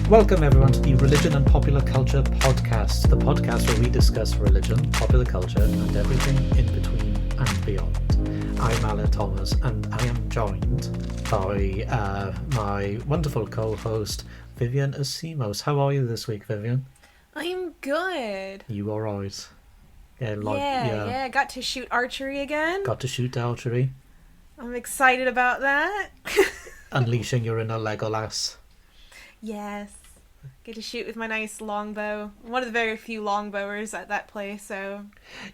Welcome everyone to the Religion and Popular Culture podcast, the podcast where we discuss religion, popular culture, and everything in between and beyond. I'm Alan Thomas, and I am joined by my wonderful co-host, Vivian Asimos. How are you this week, Vivian? I'm good. You alright? Yeah. Got to shoot archery again. Got to shoot archery. I'm excited about that. Unleashing your inner Legolas. Yes. Get to shoot with my nice longbow. I'm one of the very few longbowers at that place, so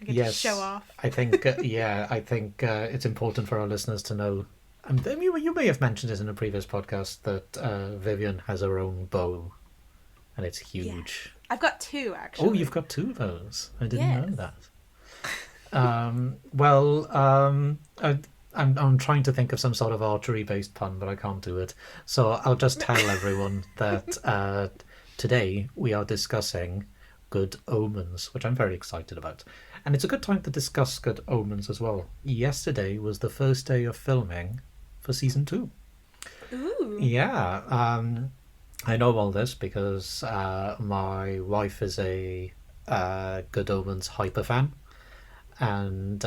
I get to show off. I think, it's important for our listeners to know. You may have mentioned it in a previous podcast that Vivian has her own bow, and it's huge. Yeah. I've got two, actually. Oh, you've got two of those. I didn't know that. I'm trying to think of some sort of archery-based pun, but I can't do it. So I'll just tell everyone that today we are discussing Good Omens, which I'm very excited about. And it's a good time to discuss Good Omens as well. Yesterday was the first day of filming for season 2. Ooh. Yeah. I know all this because my wife is a Good Omens hyper fan. And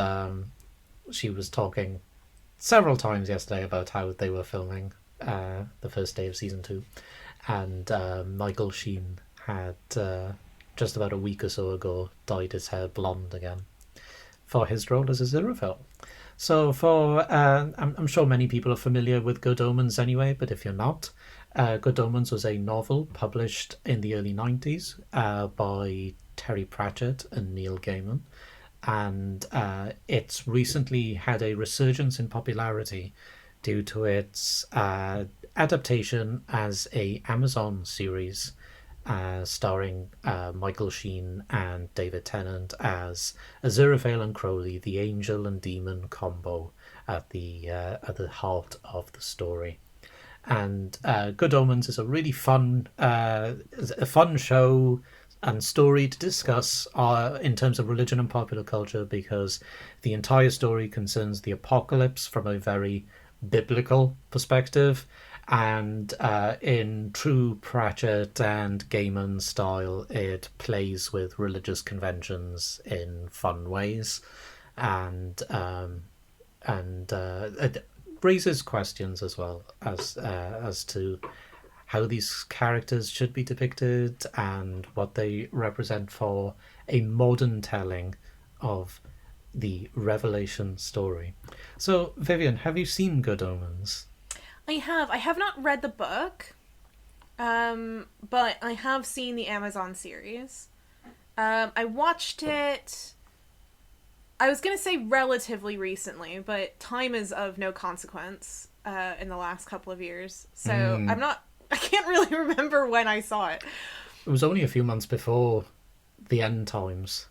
she was talking several times yesterday about how they were filming the first day of season 2, and Michael Sheen had just about a week or so ago dyed his hair blonde again for his role as Aziraphale. So I'm sure many people are familiar with Good Omens anyway, but if you're not, Good Omens was a novel published in the early 90s by Terry Pratchett and Neil Gaiman. And it's recently had a resurgence in popularity due to its adaptation as a Amazon series starring Michael Sheen and David Tennant as Aziraphale and Crowley, the angel and demon combo at the heart of the story. And Good Omens is a really fun show and story to discuss in terms of religion and popular culture, because the entire story concerns the apocalypse from a very biblical perspective, and in true Pratchett and Gaiman style, it plays with religious conventions in fun ways, and it raises questions as well as to how these characters should be depicted and what they represent for a modern telling of the Revelation story. So, Vivian, have you seen Good Omens? I have. I have not read the book, but I have seen the Amazon series. I watched it, I was going to say relatively recently, but time is of no consequence in the last couple of years. So I can't really remember when I saw it. It was only a few months before the end times,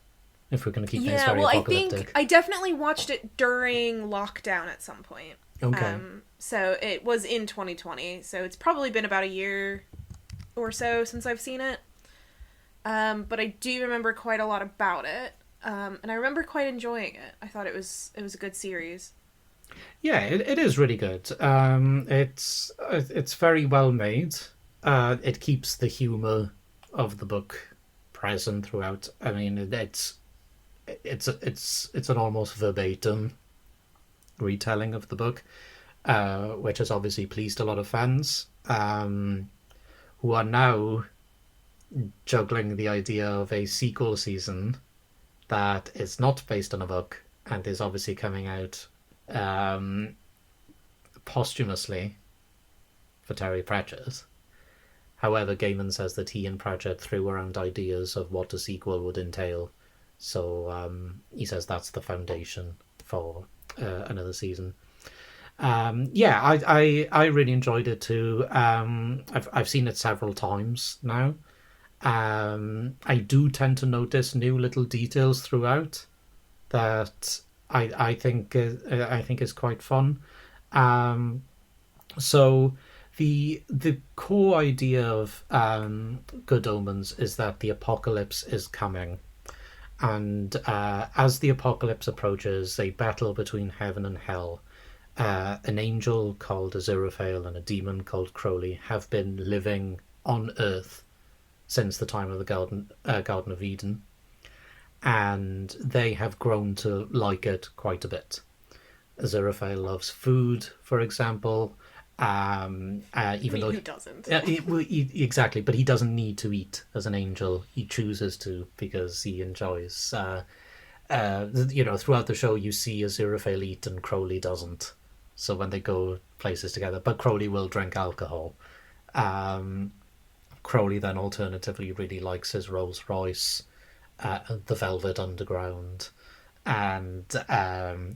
if we're going to keep things very apocalyptic. I think I definitely watched it during lockdown at some point. Okay. So it was in 2020, so it's probably been about a year or so since I've seen it. But I do remember quite a lot about it, and I remember quite enjoying it. I thought it was a good series. Yeah, it is really good. It's very well made. It keeps the humor of the book present throughout. I mean, it's an almost verbatim retelling of the book, which has obviously pleased a lot of fans, who are now juggling the idea of a sequel season that is not based on a book and is obviously coming out posthumously for Terry Pratchett. However, Gaiman says that he and Pratchett threw around ideas of what a sequel would entail, so he says that's the foundation for another season. I really enjoyed it too. I've seen it several times now. I do tend to notice new little details throughout that I think is quite fun. So the core idea of Good Omens is that the apocalypse is coming, and as the apocalypse approaches, a battle between heaven and hell. An angel called Aziraphale and a demon called Crowley have been living on Earth since the time of the Garden of Eden, and they have grown to like it quite a bit. Aziraphale loves food, for example. I Even mean, though who doesn't? exactly, but he doesn't need to eat as an angel. He chooses to because he enjoys. Throughout the show, you see Aziraphale eat and Crowley doesn't. So when they go places together, but Crowley will drink alcohol. Um, Crowley then alternatively really likes his Rolls Royce, the Velvet Underground, and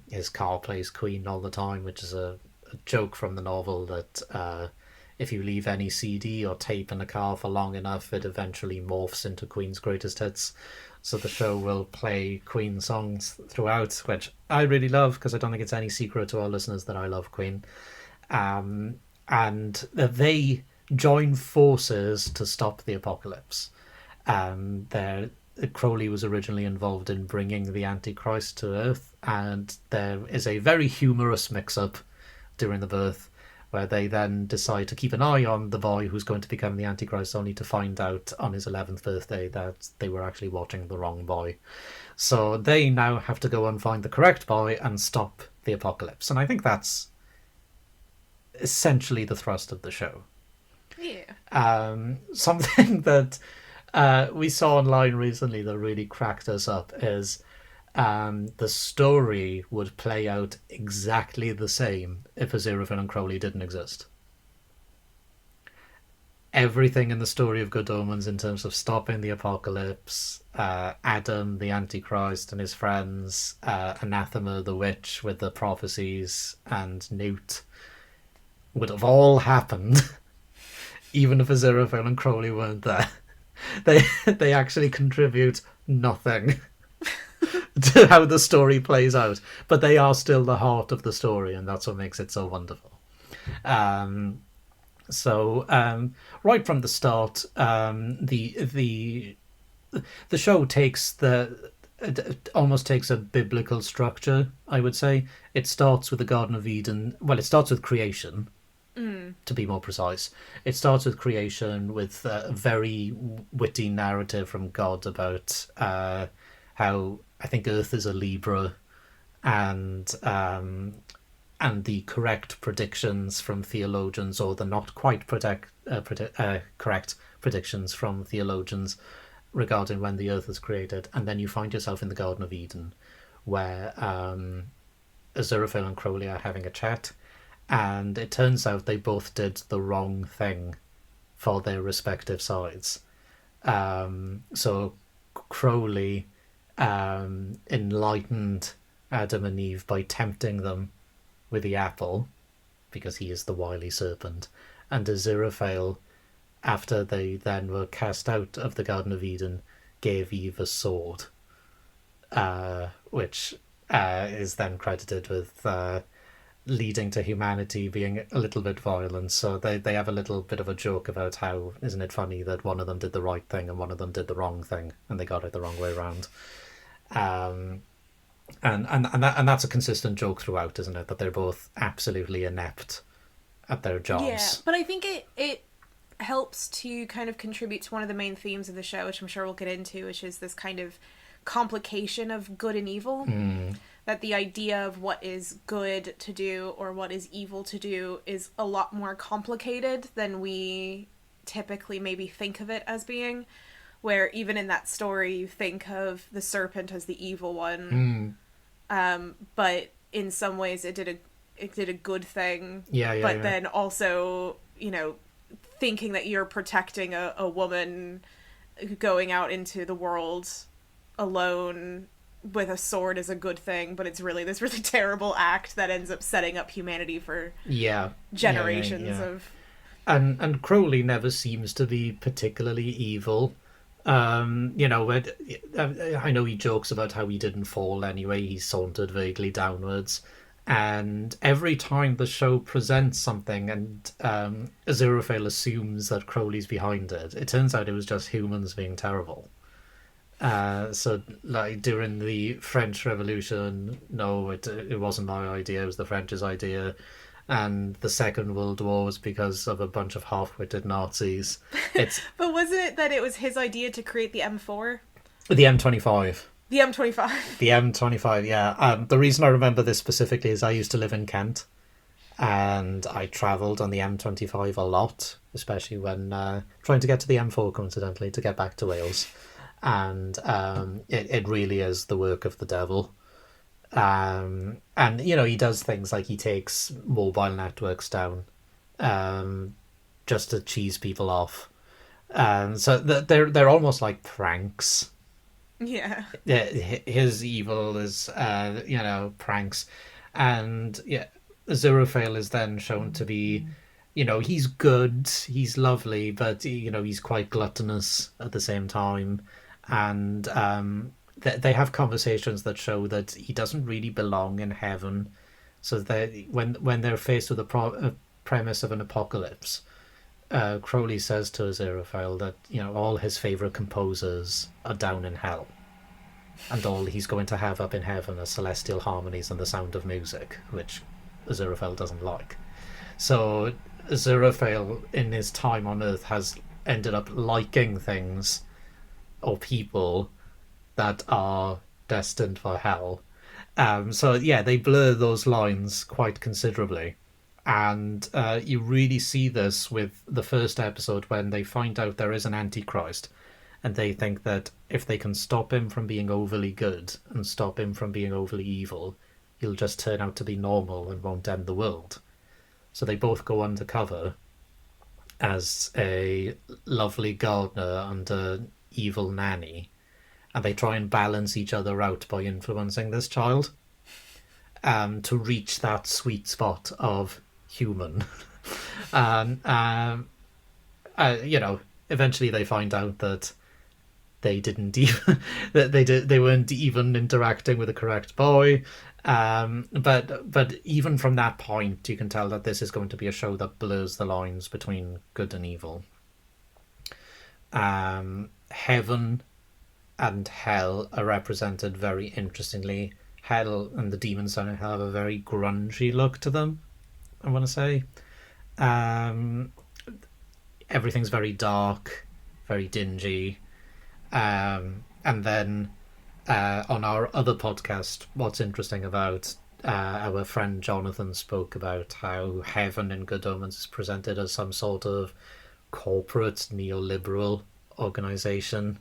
his car plays Queen all the time, which is a joke from the novel that if you leave any CD or tape in a car for long enough, it eventually morphs into Queen's greatest hits. So the show will play Queen songs throughout, which I really love because I don't think it's any secret to our listeners that I love Queen. Um, and they join forces to stop the apocalypse. There, Crowley was originally involved in bringing the Antichrist to Earth, and there is a very humorous mix-up during the birth where they then decide to keep an eye on the boy who's going to become the Antichrist, only to find out on his 11th birthday that they were actually watching the wrong boy. So they now have to go and find the correct boy and stop the apocalypse. And I think that's essentially the thrust of the show. Yeah. Something that we saw online recently that really cracked us up is the story would play out exactly the same if Aziraphale and Crowley didn't exist. Everything in the story of Good Omens in terms of stopping the apocalypse, Adam, the Antichrist, and his friends, Anathema, the witch with the prophecies, and Newt would have all happened even if Aziraphale and Crowley weren't there. They actually contribute nothing to how the story plays out, but they are still the heart of the story, and that's what makes it so wonderful. Um, right from the start, the show takes it almost takes a biblical structure. I would say it starts with the Garden of Eden. Well, it starts with creation, to be more precise. It starts with creation with a very witty narrative from God about how I think Earth is a Libra, and the correct predictions from theologians, or the not quite correct predictions from theologians regarding when the Earth was created, and then you find yourself in the Garden of Eden, where Aziraphale and Crowley are having a chat, and it turns out they both did the wrong thing for their respective sides. So Crowley enlightened Adam and Eve by tempting them with the apple, because he is the wily serpent, and Aziraphale, after they then were cast out of the Garden of Eden, gave Eve a sword, which is then credited with leading to humanity being a little bit violent. So they have a little bit of a joke about how, isn't it funny that one of them did the right thing and one of them did the wrong thing, and they got it the wrong way around. And that's a consistent joke throughout, isn't it? That they're both absolutely inept at their jobs. Yeah, but I think it helps to kind of contribute to one of the main themes of the show, which I'm sure we'll get into, which is this kind of complication of good and evil. That the idea of what is good to do or what is evil to do is a lot more complicated than we typically maybe think of it as being. Where even in that story, you think of the serpent as the evil one, but in some ways it did a good thing. But then also, thinking that you're protecting a woman going out into the world alone with a sword is a good thing, but it's really this really terrible act that ends up setting up humanity for generations of. And Crowley never seems to be particularly evil. I know he jokes about how he didn't fall anyway, he sauntered vaguely downwards, and every time the show presents something and Aziraphale assumes that Crowley's behind it, it turns out it was just humans being terrible. So like during the French Revolution, no, it wasn't my idea, it was the French's idea. and the Second World War was because of a bunch of half-witted Nazis. It's But wasn't it that it was his idea to create the M4? the M25. The M25. The M25, yeah. The reason I remember this specifically is I used to live in Kent, and I travelled on the M25 a lot, especially when trying to get to the M4, coincidentally, to get back to Wales. And it really is the work of the devil. And, he does things like he takes mobile networks down just to cheese people off. So they're almost like pranks. Yeah. Yeah, his evil is pranks, and yeah, Aziraphale is then shown to be, he's good, he's lovely, but he's quite gluttonous at the same time, and they have conversations that show that he doesn't really belong in heaven. So they when they're faced with a premise of an apocalypse, Crowley says to Aziraphale that all his favorite composers are down in hell, and all he's going to have up in heaven are celestial harmonies and the sound of music, which Aziraphale doesn't like. So Aziraphale, in his time on Earth, has ended up liking things or people that are destined for hell. So yeah, they blur those lines quite considerably. And you really see this with the first episode when they find out there is an Antichrist, and they think that if they can stop him from being overly good and stop him from being overly evil, he'll just turn out to be normal and won't end the world. So they both go undercover as a lovely gardener and an evil nanny, and they try and balance each other out by influencing this child to reach that sweet spot of human. And eventually they find out that they didn't even they weren't even interacting with the correct boy. But even from that point, you can tell that this is going to be a show that blurs the lines between good and evil. Heaven and hell are represented very interestingly. Hell and the demons have a very grungy look to them, I want to say. Everything's very dark, very dingy. And then on our other podcast, what's interesting about our friend Jonathan spoke about how heaven in Good Omens is presented as some sort of corporate neoliberal organization.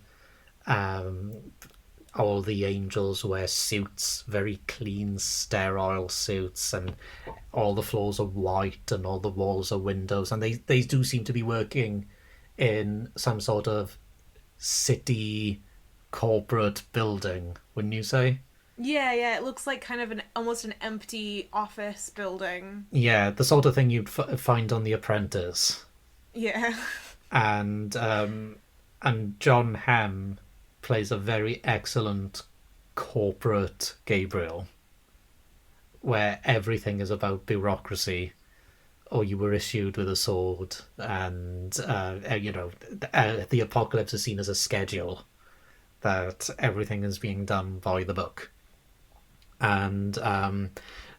All the angels wear suits, very clean, sterile suits, and all the floors are white and all the walls are windows, and they do seem to be working in some sort of city corporate building, wouldn't you say? Yeah, it looks like kind of almost an empty office building. Yeah, the sort of thing you'd find on The Apprentice. Yeah. And John Hamm plays a very excellent corporate Gabriel, where everything is about bureaucracy, or you were issued with a sword, and the apocalypse is seen as a schedule, that everything is being done by the book. And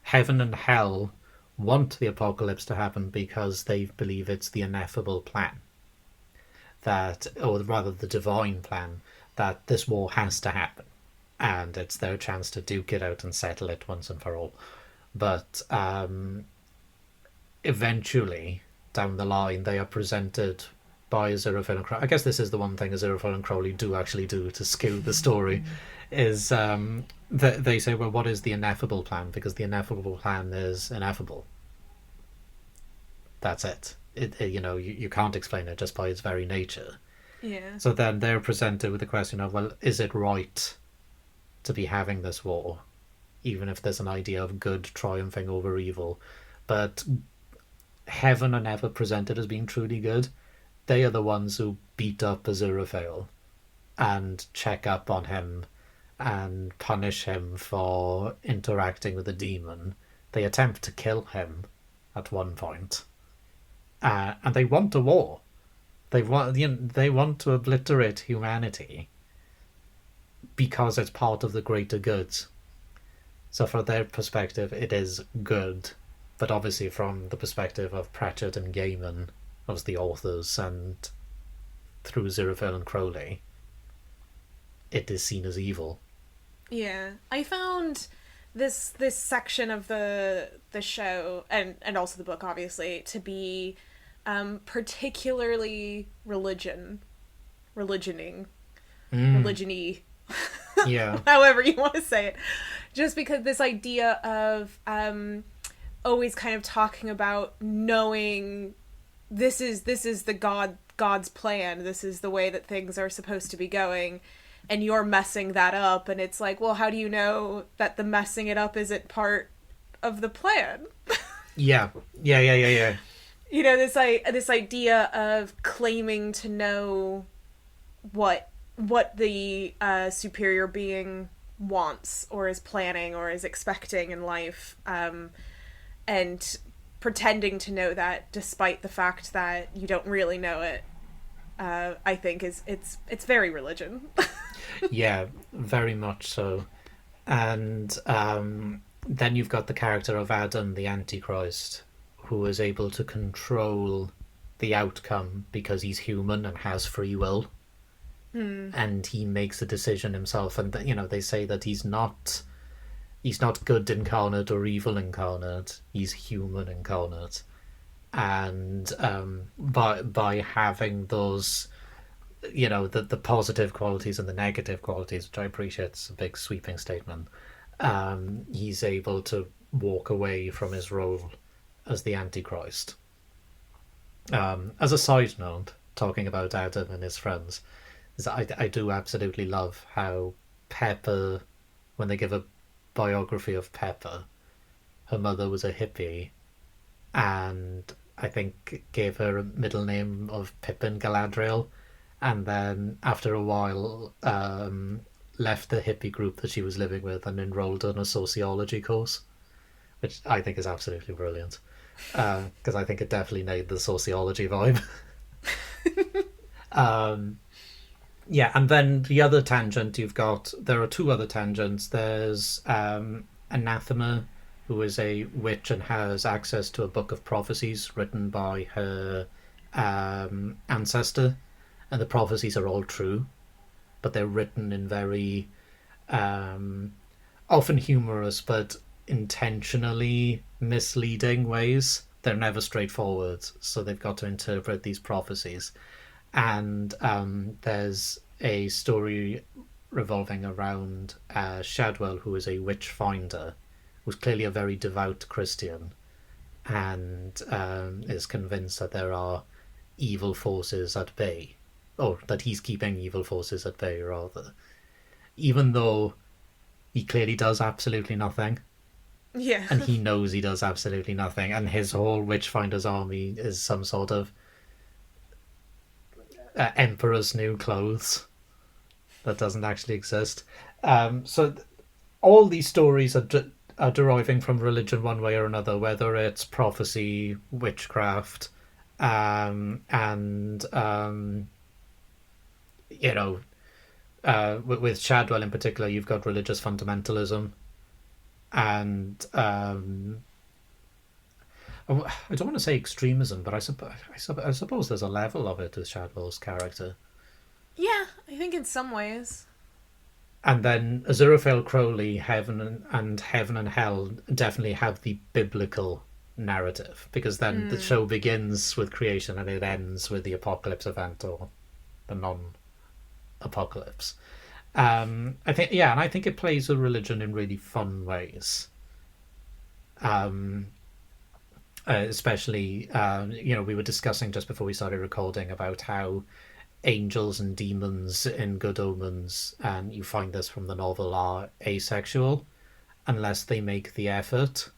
heaven and hell want the apocalypse to happen because they believe it's the ineffable plan, that, or rather the divine plan, that this war has to happen, and it's their chance to duke it out and settle it once and for all. But eventually, down the line, they are presented by Aziraphale and Crowley. I guess this is the one thing Aziraphale and Crowley do actually do to skew the story, is they say, well, what is the ineffable plan? Because the ineffable plan is ineffable. That's it. You can't explain it just by its very nature. Yeah. So then they're presented with the question of, well, is it right to be having this war, even if there's an idea of good triumphing over evil? But heaven are never presented as being truly good. They are the ones who beat up Aziraphale and check up on him and punish him for interacting with a demon. They attempt to kill him at one point. And they want a war. They want to obliterate humanity because it's part of the greater good. So from their perspective, it is good but obviously from the perspective of Pratchett and Gaiman as the authors, and through Aziraphale and Crowley, it is seen as evil. Yeah, I found this section of the show and also the book obviously to be particularly religioning Mm, religiony, yeah, however you want to say it, just because this idea of always kind of talking about knowing this is the God's plan, this is the way that things are supposed to be going, and you're messing that up, and it's like, well, how do you know that the messing it up isn't part of the plan? yeah, yeah. You know, this idea of claiming to know what the superior being wants or is planning or is expecting in life, and pretending to know that despite the fact that you don't really know it. I think it's very religion. Yeah, very much so. And then you've got the character of Adam, the Antichrist, who is able to control the outcome because he's human and has free will, and he makes a decision himself. And they say that he's not good incarnate or evil incarnate. He's human incarnate, and by having those, the positive qualities and the negative qualities, which I appreciate, it's a big sweeping statement. He's able to walk away from his role as the Antichrist. As a side note, talking about Adam and his friends, is I do absolutely love how Pepper, when they give a biography of Pepper, her mother was a hippie, and I think gave her a middle name of Pippin Galadriel, and then after a while left the hippie group that she was living with and enrolled in a sociology course, which I think is absolutely brilliant, because I think it definitely nailed the sociology vibe. um, yeah, and then the other tangent there are two other tangents. There's Anathema, who is a witch and has access to a book of prophecies written by her ancestor, and the prophecies are all true, but they're written in very um, often humorous but intentionally misleading ways. They're never straightforward, so they've got to interpret these prophecies. And there's a story revolving around Shadwell, who is a witch finder, who's clearly a very devout Christian, and is convinced that there are evil forces at bay, or that he's keeping evil forces at bay, rather, even though he clearly does absolutely nothing, Yeah. and he knows he does absolutely nothing, and his whole Witchfinder's army is some sort of Emperor's new clothes that doesn't actually exist. So all these stories are deriving from religion one way or another, whether it's prophecy, witchcraft, and you know, with Shadwell in particular, you've got religious fundamentalism, and I don't want to say extremism, but I suppose there's a level of it with Shadwell's character. Yeah, I think in some ways. And then Aziraphale Crowley, Heaven and Hell definitely have the biblical narrative, because then the show begins with creation and it ends with the apocalypse event, or the non-apocalypse. I think, yeah, and I think it plays a religion in really fun ways. Especially, we were discussing just before we started recording about how angels and demons in Good Omens, and you find this from the novel, are asexual unless they make the effort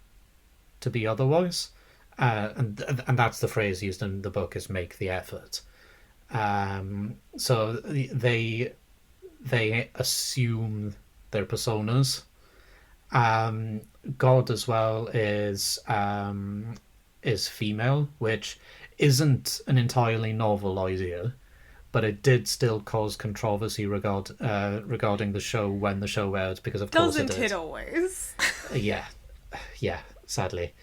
to be otherwise. And that's the phrase used in the book, is make the effort. So they assume their personas. God as well is female, which isn't an entirely novel idea, but it did still cause controversy regarding the show when the show aired, because of course it Doesn't did. it always? Yeah, yeah, sadly.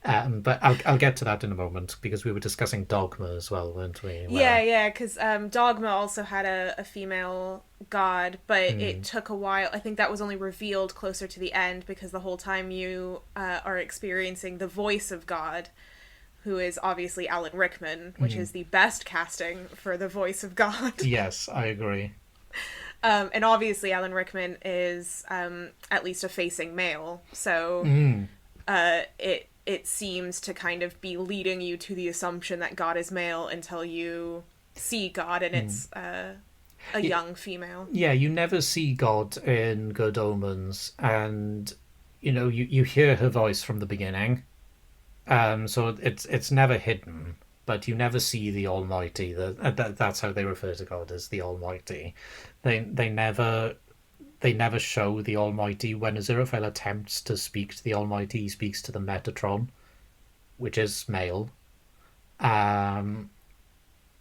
But I'll get to that in a moment because we were discussing dogma as well, weren't we? Yeah, Where yeah, because Dogma also had a female god, but it took a while. I think that was only revealed closer to the end because the whole time you are experiencing the voice of God, who is obviously Alan Rickman, which is the best casting for the voice of God. yes, I agree. And obviously, Alan Rickman is at least a facing male, so Mm, it seems to kind of be leading you to the assumption that God is male until you see God and it's a Y- young female. yeah, you never see God in Good Omens, and you hear her voice from the beginning. So it's never hidden, but you never see the Almighty. That's how they refer to God, as the Almighty. They never show the Almighty. When Aziraphale attempts to speak to the Almighty, he speaks to the Metatron, which is male. Um,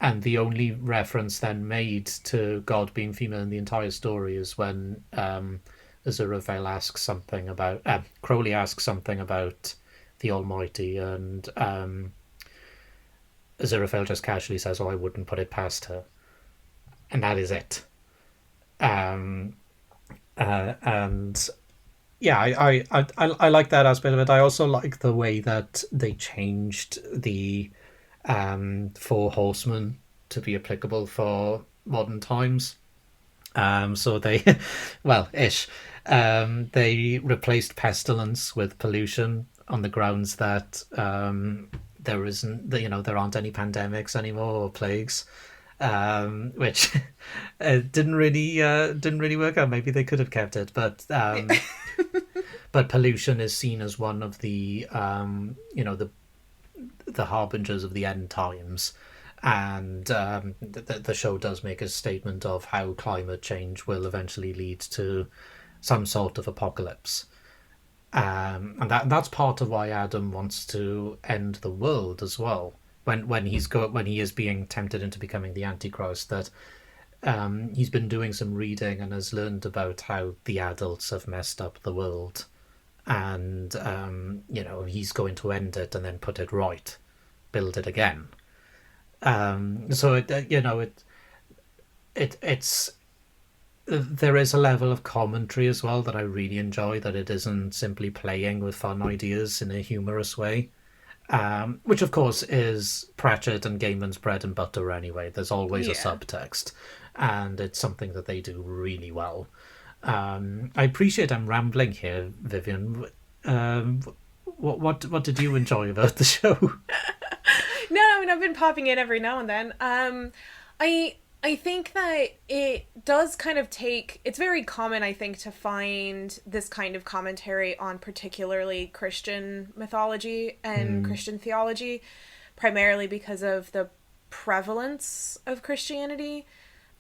and the only reference then made to God being female in the entire story is when Aziraphale asks something about Crowley asks something about the Almighty, and Aziraphale just casually says, "Oh, I wouldn't put it past her," and that is it. Um, and yeah, I like that aspect of it. I also like the way that they changed the Four Horsemen to be applicable for modern times. So they, well, ish. They replaced pestilence with pollution on the grounds that there isn't, there aren't any pandemics anymore or plagues, which didn't really work out. Maybe they could have kept it, but pollution is seen as one of the harbingers of the end times. And the show does make a statement of how climate change will eventually lead to some sort of apocalypse. And that's part of why Adam wants to end the world as well. When he is being tempted into becoming the Antichrist, that he's been doing some reading and has learned about how the adults have messed up the world, and he's going to end it and then put it right, build it again. So it's there is a level of commentary as well that I really enjoy. That it isn't simply playing with fun ideas in a humorous way, which of course is Pratchett and Gaiman's bread and butter anyway. There's always a Yeah. subtext, and it's something that they do really well. I appreciate I'm rambling here, Vivian. Um, what did you enjoy about the show? No, I mean I've been popping in every now and then. I think that it does kind of take. It's very common, I think, to find this kind of commentary on particularly Christian mythology and Christian theology, primarily because of the prevalence of Christianity.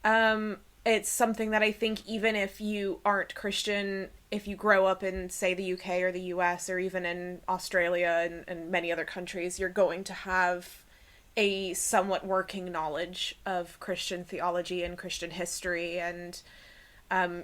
It's something that I think even if you aren't Christian, if you grow up in, say, the UK or the US or even in Australia and many other countries, you're going to have a somewhat working knowledge of Christian theology and Christian history, and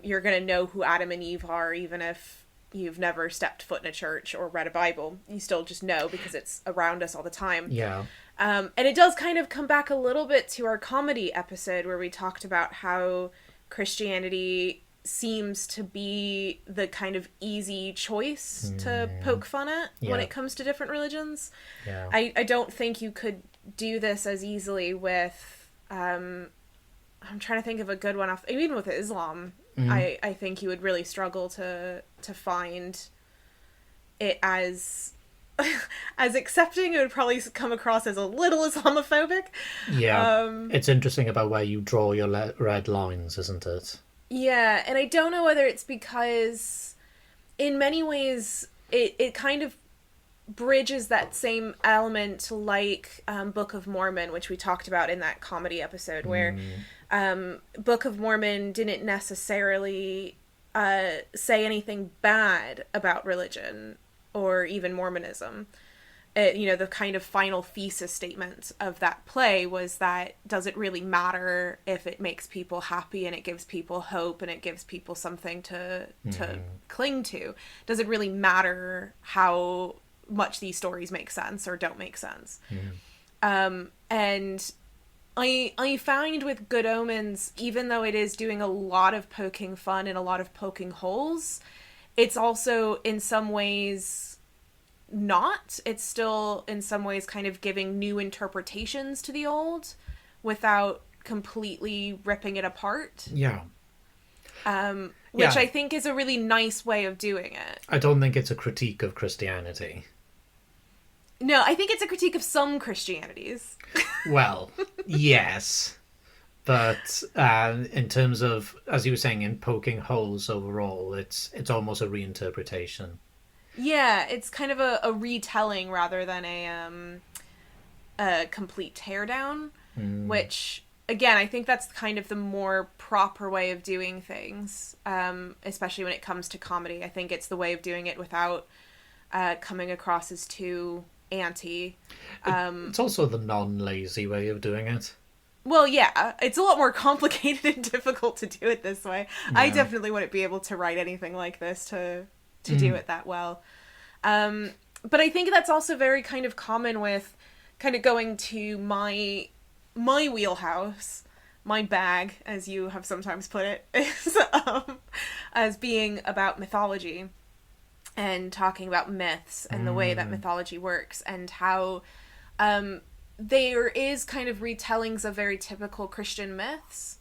you're going to know who Adam and Eve are, even if you've never stepped foot in a church or read a Bible. You still just know because it's around us all the time. Yeah. And it does kind of come back a little bit to our comedy episode where we talked about how Christianity seems to be the kind of easy choice to poke fun at when Yeah. it comes to different religions. Yeah. I don't think you could do this as easily with I'm trying to think of a good one off even with Islam. I think you would really struggle to find it as as accepting. It would probably come across as a little Islamophobic. Yeah. It's interesting about where you draw your red lines, isn't it? Yeah, and I don't know whether it's because in many ways it kind of bridges that same element like Book of Mormon, which we talked about in that comedy episode, where Book of Mormon didn't necessarily say anything bad about religion or even Mormonism. The kind of final thesis statement of that play was that does it really matter if it makes people happy and it gives people hope and it gives people something to cling to? Does it really matter how much these stories make sense or don't make sense. Mm. And I find with Good Omens, even though it is doing a lot of poking fun and a lot of poking holes, it's also in some ways not. It's still in some ways kind of giving new interpretations to the old without completely ripping it apart. Yeah. Which Yeah. I think is a really nice way of doing it. I don't think it's a critique of Christianity. No, I think it's a critique of some Christianities. Well, yes. But in terms of, as you were saying, in poking holes overall, it's almost a reinterpretation. Yeah, it's kind of a retelling rather than a complete teardown, which, again, I think that's kind of the more proper way of doing things, especially when it comes to comedy. I think it's the way of doing it without coming across as too anti. It's also the non-lazy way of doing it. Well, yeah, it's a lot more complicated and difficult to do it this way. Yeah. I definitely wouldn't be able to write anything like this to do it that well. But I think that's also very kind of common with kind of going to my wheelhouse, my bag, as you have sometimes put it, is, as being about mythology and talking about myths and the way that mythology works and how there is kind of retellings of very typical Christian myths.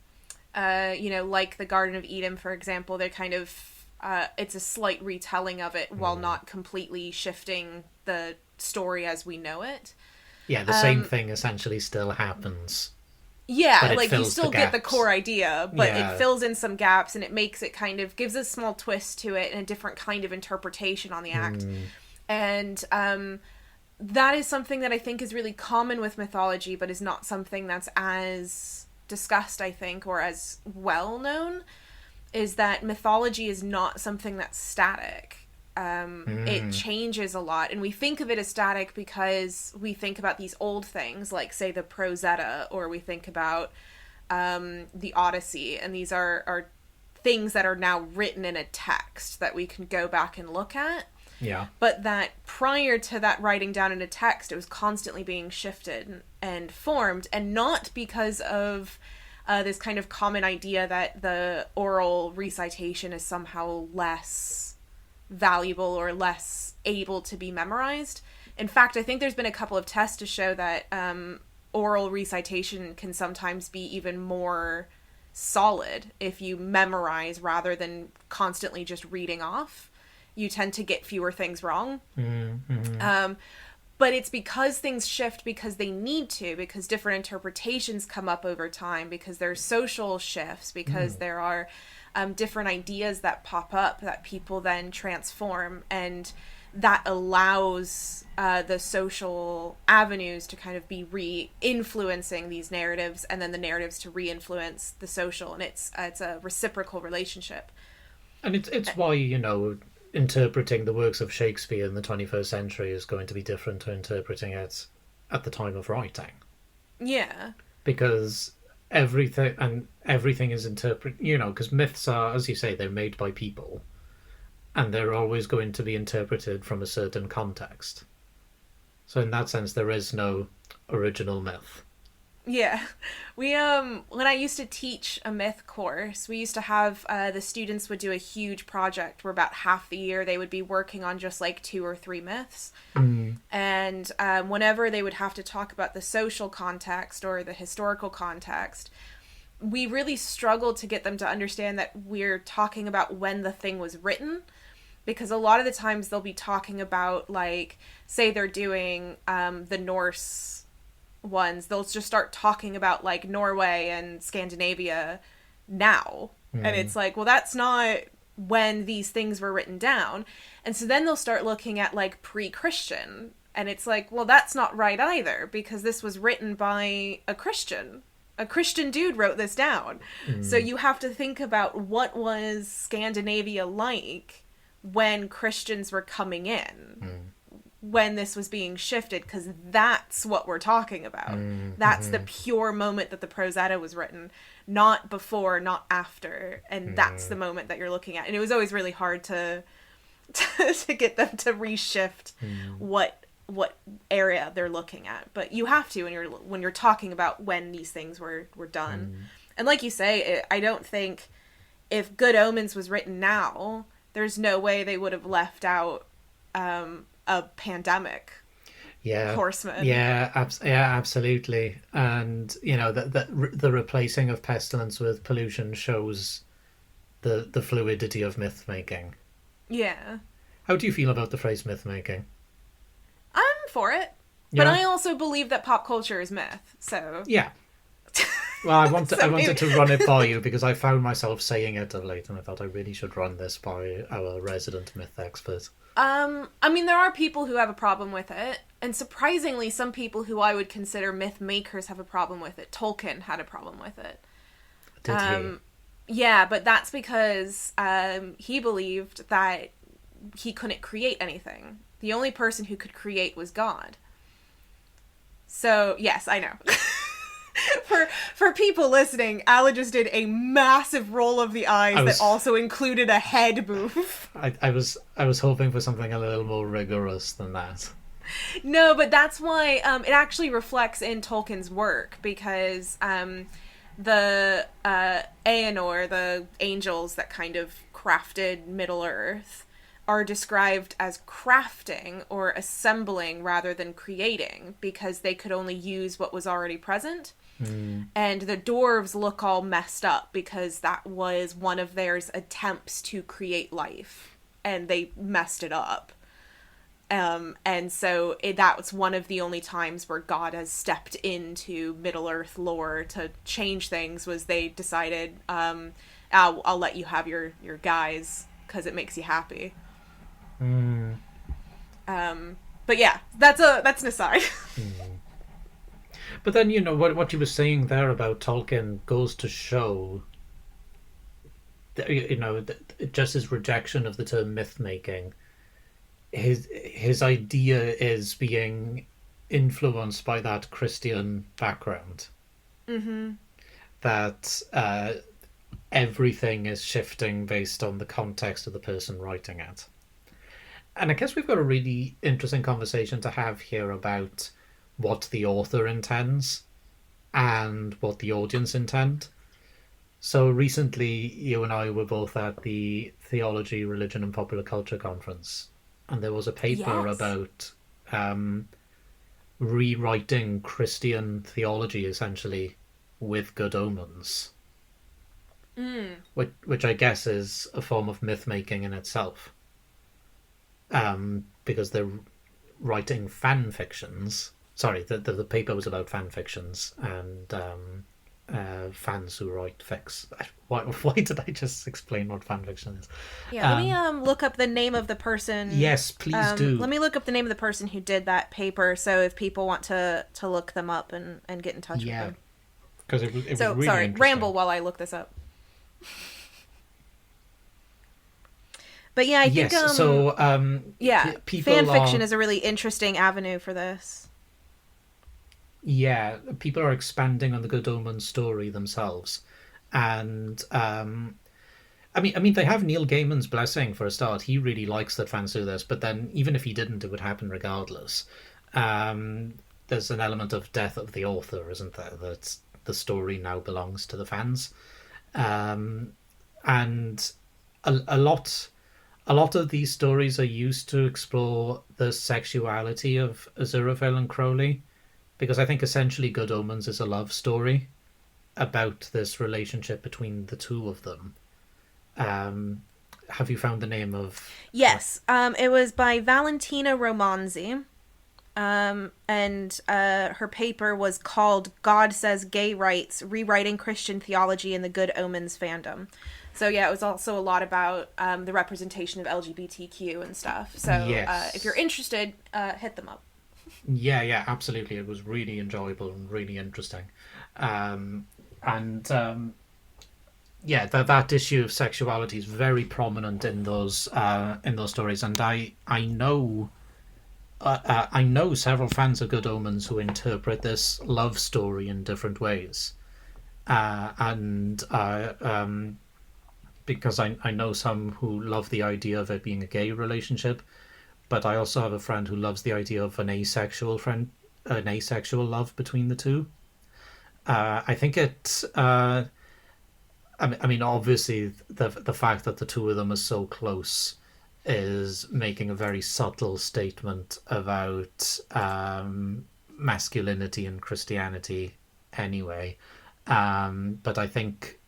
Like the Garden of Eden, for example, they're kind of it's a slight retelling of it while not completely shifting the story as we know it. Yeah, the same thing essentially still happens. Yeah, like you still get the core idea, but it fills in some gaps and it makes it kind of gives a small twist to it and a different kind of interpretation on the act. And that is something that I think is really common with mythology, but is not something that's as discussed, I think, or as well known. Is that mythology is not something that's static. It changes a lot, and we think of it as static because we think about these old things, like, say, the Prose Edda, or we think about the Odyssey, and these are things that are now written in a text that we can go back and look at. Yeah. But that prior to that writing down in a text, it was constantly being shifted and formed, and not because of this kind of common idea that the oral recitation is somehow less valuable or less able to be memorized. In fact, I think there's been a couple of tests to show that oral recitation can sometimes be even more solid if you memorize rather than constantly just reading off. You tend to get fewer things wrong. But it's because things shift because they need to, because different interpretations come up over time, because there's social shifts, because there are different ideas that pop up that people then transform, and that allows the social avenues to kind of be re-influencing these narratives, and then the narratives to re-influence the social, and it's a reciprocal relationship. And it's why, interpreting the works of Shakespeare in the 21st century is going to be different to interpreting it at the time of writing. Yeah. Because everything is because myths are, as you say, they're made by people, and they're always going to be interpreted from a certain context. So in that sense, there is no original myth. Yeah. We, when I used to teach a myth course, we used to have, the students would do a huge project where about half the year they would be working on just like 2 or 3 myths. And whenever they would have to talk about the social context or the historical context, we really struggled to get them to understand that we're talking about when the thing was written. Because a lot of the times they'll be talking about, like, say they're doing the Norse ones, they'll just start talking about like Norway and Scandinavia now, and it's like, well, that's not when these things were written down. And so then they'll start looking at like pre-Christian, and it's like, well, that's not right either, because this was written by a Christian dude wrote this down. So you have to think about what was Scandinavia like when Christians were coming in, when this was being shifted, because that's what we're talking about. That's the pure moment that the Prose Edda was written, not before, not after, and that's the moment that you're looking at. And it was always really hard to to get them to reshift Mm. what area they're looking at. But you have to when you're talking about when these things were done. Mm. And like you say, I don't think if Good Omens was written now, there's no way they would have left out a pandemic Yeah, horseman. yeah, absolutely. And the replacing of pestilence with pollution shows the fluidity of myth making. Yeah. How do you feel about the phrase myth making? I'm for it. But Yeah, I also believe that pop culture is myth. So yeah. Well, I so wanted maybe to run it by you because I found myself saying it of late, and I thought I really should run this by our resident myth expert. I mean, there are people who have a problem with it, and surprisingly, some people who I would consider myth makers have a problem with it. Tolkien had a problem with it. Did he? Yeah, but that's because he believed that he couldn't create anything. The only person who could create was God. So, yes, I know. For people listening, Ala just did a massive roll of the eyes I that was also included a head move. I was hoping for something a little more rigorous than that. No, but that's why it actually reflects in Tolkien's work because the Aenor, the angels that kind of crafted Middle Earth, are described as crafting or assembling rather than creating because they could only use what was already present. Mm. And the dwarves look all messed up because that was one of their attempts to create life and they messed it up. And so that was one of the only times where God has stepped into Middle Earth lore to change things was they decided, I'll let you have your guys because it makes you happy. Mm. But yeah, that's an aside. Mm. But then what you were saying there about Tolkien goes to show that, just his rejection of the term myth making. His idea is being influenced by that Christian background. Mm-hmm. That everything is shifting based on the context of the person writing it. And I guess we've got a really interesting conversation to have here about what the author intends and what the audience intend. So recently, you and I were both at the Theology, Religion and Popular Culture conference, and there was a paper Yes. about rewriting Christian theology essentially with Good Omens, Mm. which I guess is a form of myth making in itself, because they're writing fan fictions. Sorry, the paper was about fan fictions and fans who write fics. Why did I just explain what fan fiction is? Yeah, let me Um, look up the name of the person. yes, please do. Let me look up the name of the person who did that paper. So if people want to look them up and get in touch with Yeah, them. because it was So really sorry, interesting. ramble while I look this up. But yeah, I think Yes, so yeah, people fan are, fiction is a really interesting avenue for this. yeah, people are expanding on the Good Omens story themselves, and I mean, they have Neil Gaiman's blessing for a start. He really likes that fans do this, but then even if he didn't, it would happen regardless. There's an element of death of the author, isn't there? That the story now belongs to the fans, um, and a lot. A lot of these stories are used to explore the sexuality of Aziraphale and Crowley, because I think essentially Good Omens is a love story about this relationship between the two of them. Um, have you found the name of? Yes, it was by Valentina Romanzi. And her paper was called God Says Gay Rights, Rewriting Christian Theology in the Good Omens Fandom. So yeah, it was also a lot about the representation of LGBTQ and stuff. So if you're Yes. interested, hit them up. Yeah, absolutely. It was really enjoyable and really interesting. And yeah, that issue of sexuality is very prominent in those stories, and I know several fans of Good Omens who interpret this love story in different ways, and because I know some who love the idea of it being a gay relationship, but I also have a friend who loves the idea of an asexual love between the two. I think it. I mean, obviously, the fact that the two of them are so close is making a very subtle statement about masculinity and Christianity, anyway. But I think,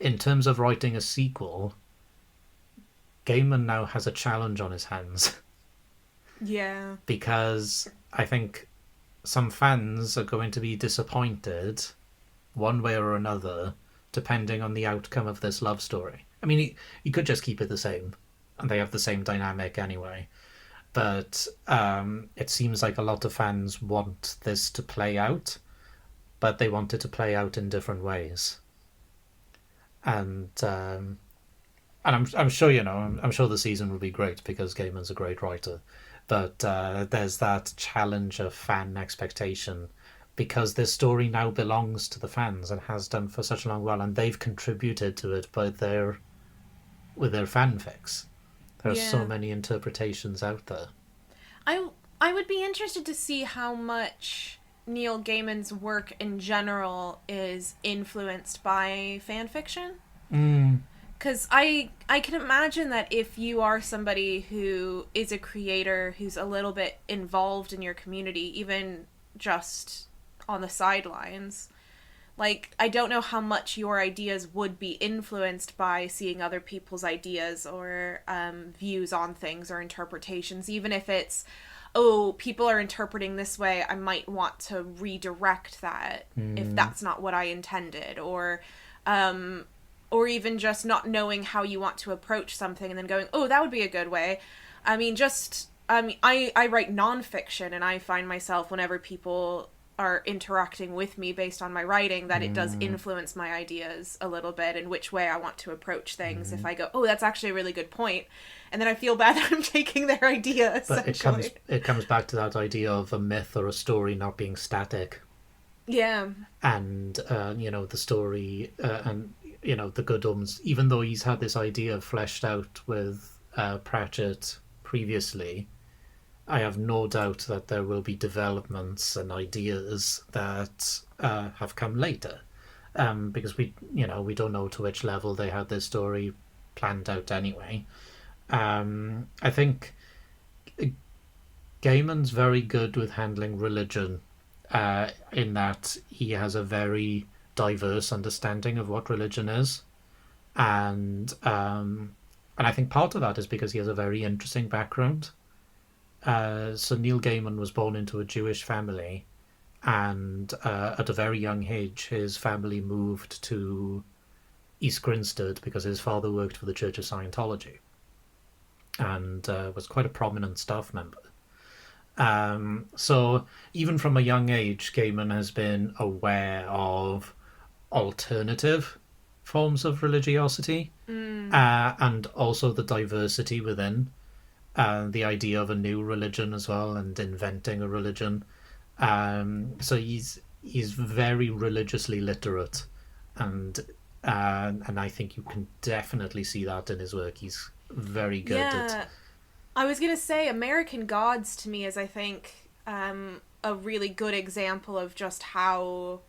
in terms of writing a sequel, Gaiman now has a challenge on his hands Yeah. because I think some fans are going to be disappointed one way or another, depending on the outcome of this love story. I mean, he could just keep it the same, and they have the same dynamic anyway. But it seems like a lot of fans want this to play out, but they want it to play out in different ways. And I'm sure I'm sure the season will be great because Gaiman's a great writer, but there's that challenge of fan expectation because this story now belongs to the fans and has done for such a long while, and they've contributed to it by their with their fanfics. There are so Yeah. many interpretations out there. I I would be interested to see how much Neil Gaiman's work in general is influenced by fan fiction. Mm, Because I can imagine that if you are somebody who is a creator who's a little bit involved in your community, even just on the sidelines, like, I don't know how much your ideas would be influenced by seeing other people's ideas or views on things or interpretations, even if it's, oh, people are interpreting this way, I might want to redirect that if that's not what I intended, um, or even just not knowing how you want to approach something and then going, oh, that would be a good way. I write nonfiction, and I find myself, whenever people are interacting with me based on my writing, that it does influence my ideas a little bit and which way I want to approach things. If I go, oh, that's actually a really good point, and then I feel bad that I'm taking their idea, but essentially. it comes back to that idea of a myth or a story not being static, Yeah. and the story and the Good Omens. Even though he's had this idea fleshed out with Pratchett previously, I have no doubt that there will be developments and ideas that have come later, because we don't know to which level they had this story planned out anyway. I think Gaiman's very good with handling religion, in that he has a very diverse understanding of what religion is, and I think part of that is because he has a very interesting background. So Neil Gaiman was born into a Jewish family, and at a very young age, his family moved to East Grinstead because his father worked for the Church of Scientology and was quite a prominent staff member. So even from a young age, Gaiman has been aware of alternative forms of religiosity, and also the diversity within, the idea of a new religion as well, and inventing a religion. So he's very religiously literate, and and I think you can definitely see that in his work. He's very good at. Yeah. I was going to say American Gods to me is, I think, a really good example of just how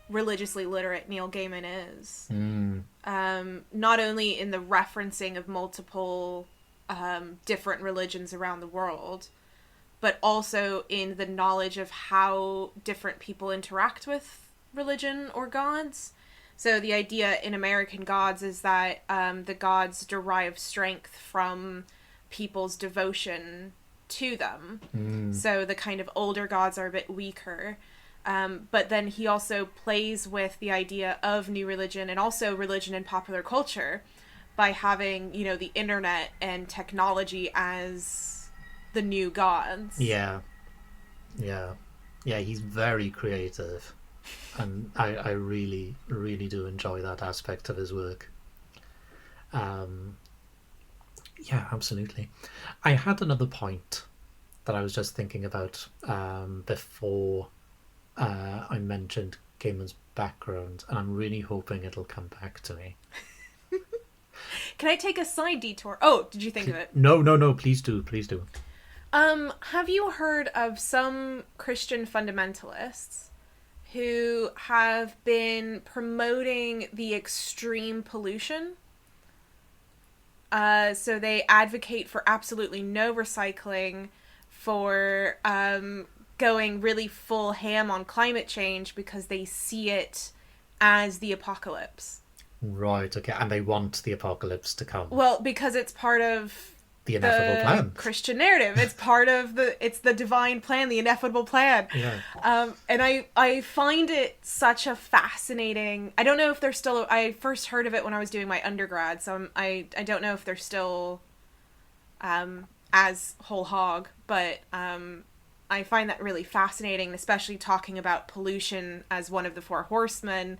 religiously literate Neil Gaiman is. Not only in the referencing of multiple different religions around the world, but also in the knowledge of how different people interact with religion or gods. So the idea in American Gods is that the gods derive strength from people's devotion to them. So the kind of older gods are a bit weaker. But then he also plays with the idea of new religion and also religion in popular culture by having, the internet and technology as the new gods. Yeah, yeah, yeah. He's very creative, and I really, really do enjoy that aspect of his work. Um, yeah, absolutely. I had another point that I was just thinking about before I mentioned Gaiman's background, and I'm really hoping it'll come back to me. Can I take a side detour? Oh, did you think of it? No, no, no. Please do, please do. Have you heard of some Christian fundamentalists who have been promoting the extreme pollution? So they advocate for absolutely no recycling, for going really full ham on climate change because they see it as the apocalypse. Right. Okay. And they want the apocalypse to come. Well, because it's part of The ineffable the plan. Christian narrative. It's part of it's the divine plan, the ineffable plan. Yeah. And I find it such a fascinating. I don't know if they're still. I first heard of it when I was doing my undergrad, so I don't know if they're still as whole hog, but I find that really fascinating, especially talking about pollution as one of the four horsemen,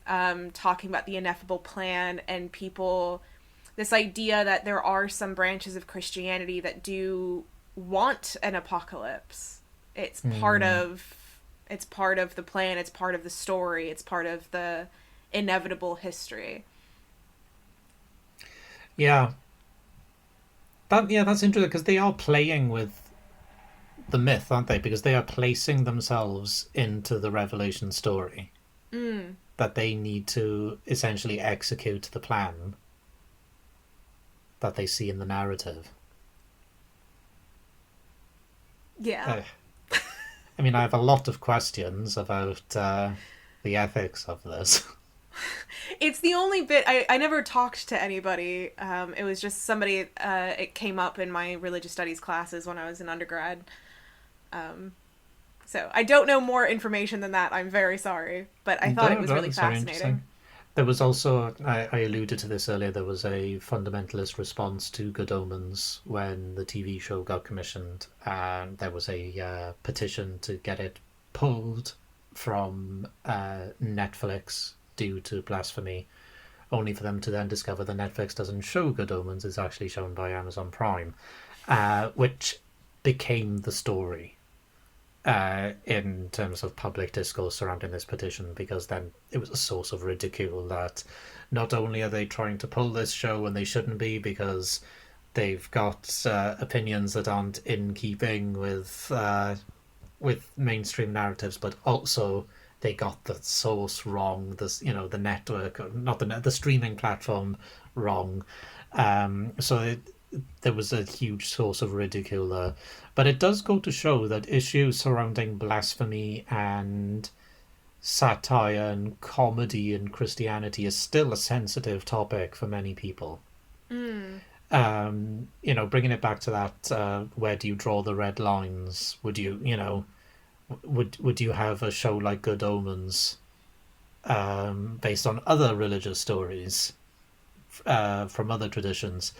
talking about the ineffable plan and people. This idea that there are some branches of Christianity that do want an apocalypse. It's part of the plan, it's part of the story, it's part of the inevitable history. Yeah. That's interesting because they are playing with the myth, aren't they? Because they are placing themselves into the Revelation story. That they need to essentially execute the plan that they see in the narrative. Yeah. I mean, I have a lot of questions about the ethics of this. It's the only bit I never talked to anybody. It was just somebody. It came up in my religious studies classes when I was an undergrad. So I don't know more information than that. I'm very sorry, but I thought it was really fascinating. There was also, I alluded to this earlier, there was a fundamentalist response to Good Omens when the TV show got commissioned, and there was a petition to get it pulled from Netflix due to blasphemy, only for them to then discover that Netflix doesn't show Good Omens, it's actually shown by Amazon Prime, which became the story. In terms of public discourse surrounding this petition, because then it was a source of ridicule that not only are they trying to pull this show when they shouldn't be because they've got opinions that aren't in keeping with mainstream narratives, but also they got the source wrong, the network, not the streaming platform wrong. There was a huge source of ridicule there. But it does go to show that issues surrounding blasphemy and satire and comedy in Christianity is still a sensitive topic for many people. Bringing it back to that, where do you draw the red lines? Would you have a show like Good Omens, based on other religious stories, from other traditions,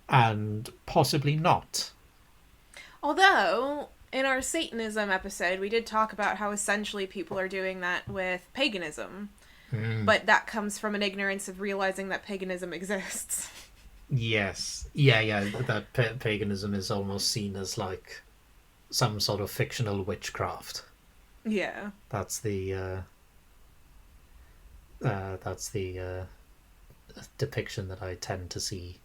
and possibly not? Although, in our Satanism episode, we did talk about how essentially people are doing that with paganism. But that comes from an ignorance of realizing that paganism exists. Yes. Yeah. That paganism is almost seen as like some sort of fictional witchcraft. Yeah. That's the depiction that I tend to see.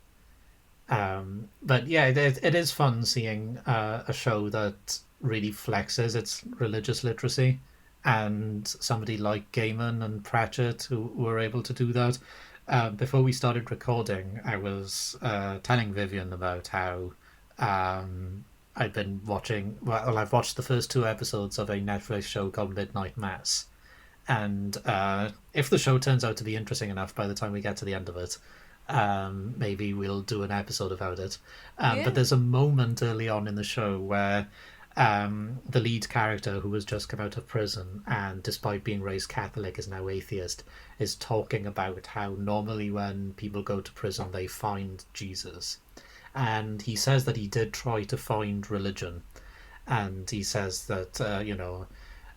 But yeah, it is fun seeing a show that really flexes its religious literacy, and somebody like Gaiman and Pratchett who were able to do that. Before we started recording, I was telling Vivian about how I've been watching. Well, I've watched the first 2 episodes of a Netflix show called Midnight Mass, and if the show turns out to be interesting enough by the time we get to the end of it, maybe we'll do an episode about it. But there's a moment early on in the show where the lead character, who has just come out of prison and despite being raised Catholic is now atheist, is talking about how normally when people go to prison they find Jesus. And he says that he did try to find religion. And he says that,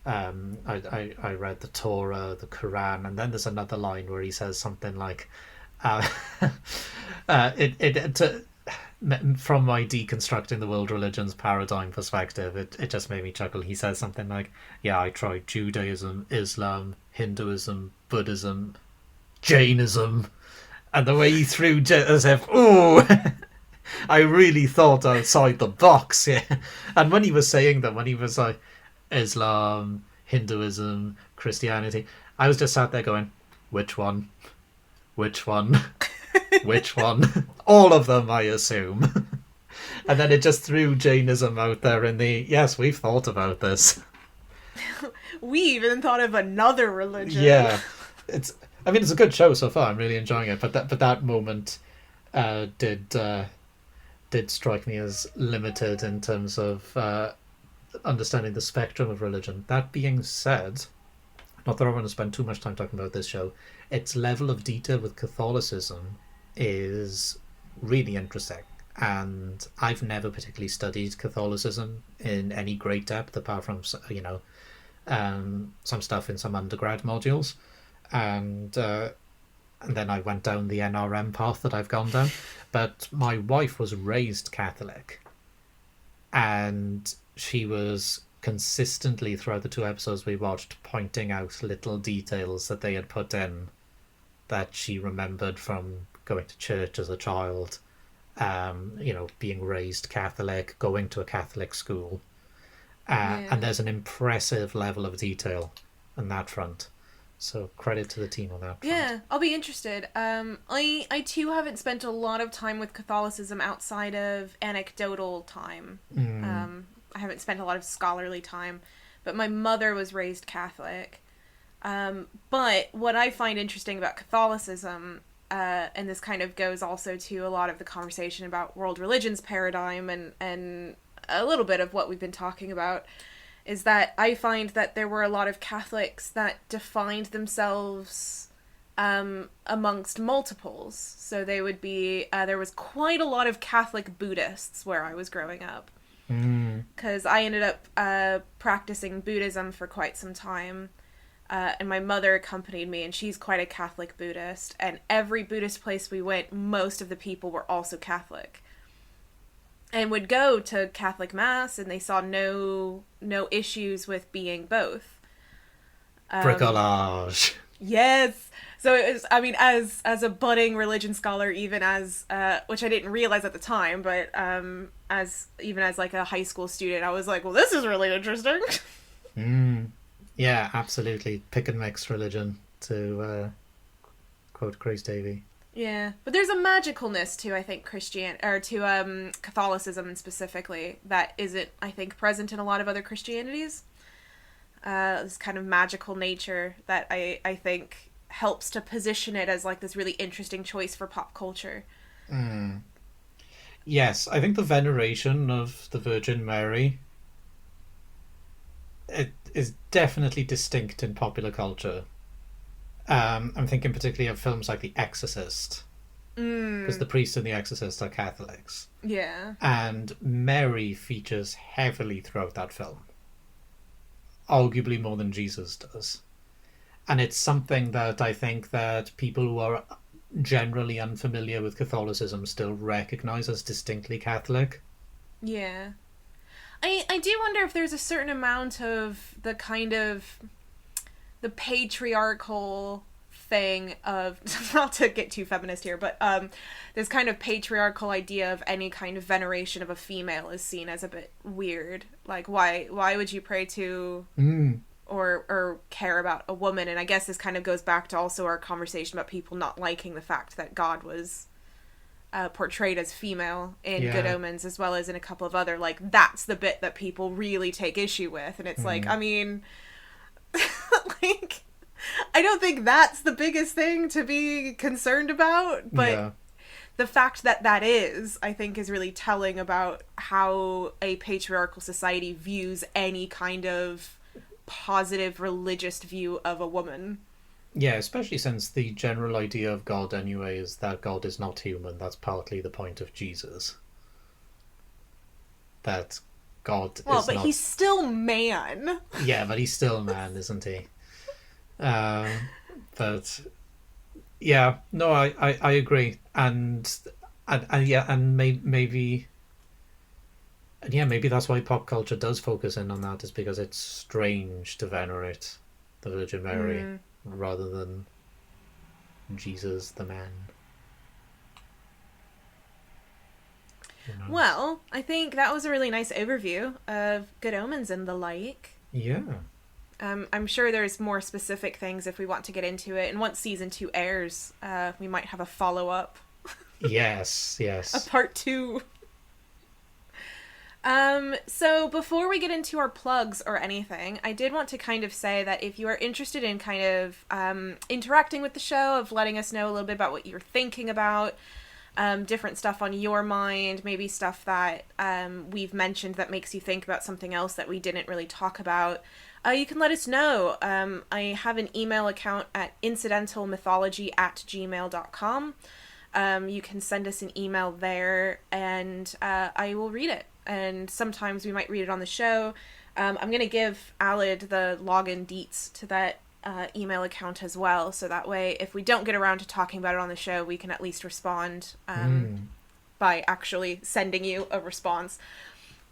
I read the Torah, the Quran, and then there's another line where he says something like, from my deconstructing the world religions paradigm perspective, it just made me chuckle. He says something like, yeah, I tried Judaism, Islam, Hinduism, Buddhism, Jainism, And the way he threw as if, ooh, I really thought outside the box, yeah. And when he was saying them, when he was like Islam, Hinduism, Christianity, I was just sat there going, which one? Which one? Which one? All of them, I assume. And then it just threw Jainism out there in the, yes, we've thought about this. We even thought of another religion. Yeah. It's, I mean, it's a good show so far. I'm really enjoying it. But that moment did strike me as limited in terms of understanding the spectrum of religion. That being said, not that I want to spend too much time talking about this show, its level of detail with Catholicism is really interesting. And I've never particularly studied Catholicism in any great depth, apart from some stuff in some undergrad modules, and then I went down the NRM path that I've gone down. But my wife was raised Catholic, and she was consistently throughout the two episodes we watched pointing out little details that they had put in that she remembered from going to church as a child, being raised Catholic, going to a Catholic school. Yeah. And there's an impressive level of detail on that front. So credit to the team on that front. Yeah, I'll be interested. I too haven't spent a lot of time with Catholicism outside of anecdotal time. I haven't spent a lot of scholarly time, but my mother was raised Catholic. But what I find interesting about Catholicism, and this kind of goes also to a lot of the conversation about world religions paradigm and a little bit of what we've been talking about, is that I find that there were a lot of Catholics that defined themselves amongst multiples. So they would be, there was quite a lot of Catholic Buddhists where I was growing up. Because I ended up practicing Buddhism for quite some time. And my mother accompanied me, and she's quite a Catholic Buddhist. And every Buddhist place we went, most of the people were also Catholic. And would go to Catholic Mass, and they saw no issues with being both. Bricolage. Yes. So it was, I mean, as a budding religion scholar, even as which I didn't realize at the time, but as like a high school student, I was like, well, this is really interesting. Yeah, absolutely. Pick and mix religion, to quote Grace Davy. Yeah, but there's a magicalness to, I think, Catholicism specifically that isn't, I think, present in a lot of other Christianities. This kind of magical nature that I think helps to position it as like this really interesting choice for pop culture. Yes, I think the veneration of the Virgin Mary, it is definitely distinct in popular culture. I'm thinking particularly of films like The Exorcist, because the priest and the exorcist are Catholics. Yeah. And Mary features heavily throughout that film, arguably more than Jesus does. And it's something that I think that people who are generally unfamiliar with Catholicism still recognize as distinctly Catholic. Yeah. I do wonder if there's a certain amount of the kind of the patriarchal thing of, not to get too feminist here, but this kind of patriarchal idea of any kind of veneration of a female is seen as a bit weird. Like, why would you pray to or care about a woman? And I guess this kind of goes back to also our conversation about people not liking the fact that God was portrayed as female in Good Omens, as well as in a couple of other, like, that's the bit that people really take issue with. And it's like, I mean, like, I don't think that's the biggest thing to be concerned about, but the fact that that is, I think, is really telling about how a patriarchal society views any kind of positive religious view of a woman. Yeah, especially since the general idea of God anyway is that God is not human. That's partly the point of Jesus. That God is but not... he's still man. Yeah, but he's still man, isn't he? But yeah, no, I agree, and maybe that's why pop culture does focus in on that, is because it's strange to venerate the Virgin Mary rather than Jesus the man. Who knows? Well, I think that was a really nice overview of Good Omens and the like. Yeah. I'm sure there's more specific things if we want to get into it. And once season 2 airs, we might have a follow up, Yes, a yes. part 2. So before we get into our plugs or anything, I did want to kind of say that if you are interested in kind of interacting with the show, of letting us know a little bit about what you're thinking about, different stuff on your mind, maybe stuff that we've mentioned that makes you think about something else that we didn't really talk about, you can let us know. I have an email account at incidentalmythology@gmail.com. You can send us an email there, and I will read it. And sometimes we might read it on the show. I'm going to give Alid the login deets to that email account as well, so that way if we don't get around to talking about it on the show, we can at least respond by actually sending you a response.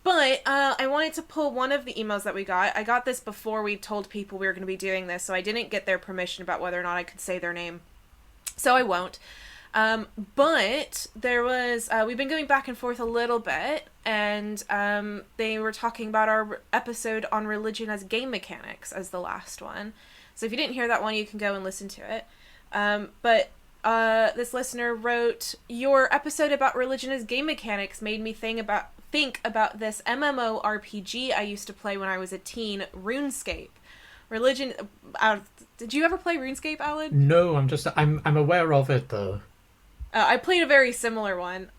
But I wanted to pull one of the emails that we got. I got this before we told people we were going to be doing this, so I didn't get their permission about whether or not I could say their name. So I won't. But there was, we've been going back and forth a little bit, and they were talking about our episode on religion as game mechanics as the last one. So if you didn't hear that one, you can go and listen to it. But this listener wrote, your episode about religion as game mechanics made me think about this MMORPG I used to play when I was a teen, RuneScape. Religion, did you ever play RuneScape, Alan? No, I'm aware of it though. I played a very similar one.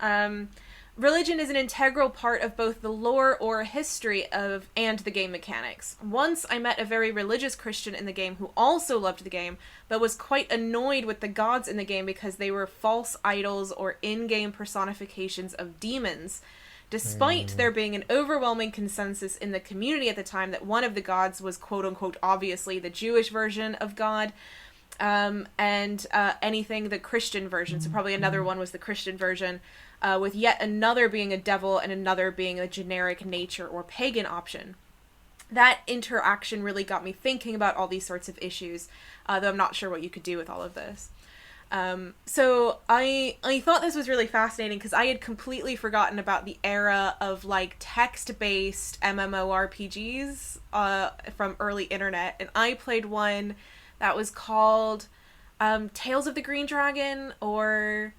Religion is an integral part of both the lore or history of and the game mechanics. Once I met a very religious Christian in the game who also loved the game, but was quite annoyed with the gods in the game because they were false idols or in-game personifications of demons. Despite there being an overwhelming consensus in the community at the time that one of the gods was quote-unquote obviously the Jewish version of God, and anything the Christian version, so probably another one was the Christian version, with yet another being a devil and another being a generic nature or pagan option. That interaction really got me thinking about all these sorts of issues, though I'm not sure what you could do with all of this. So I thought this was really fascinating because I had completely forgotten about the era of like text-based MMORPGs from early internet, and I played one that was called Tales of the Green Dragon, or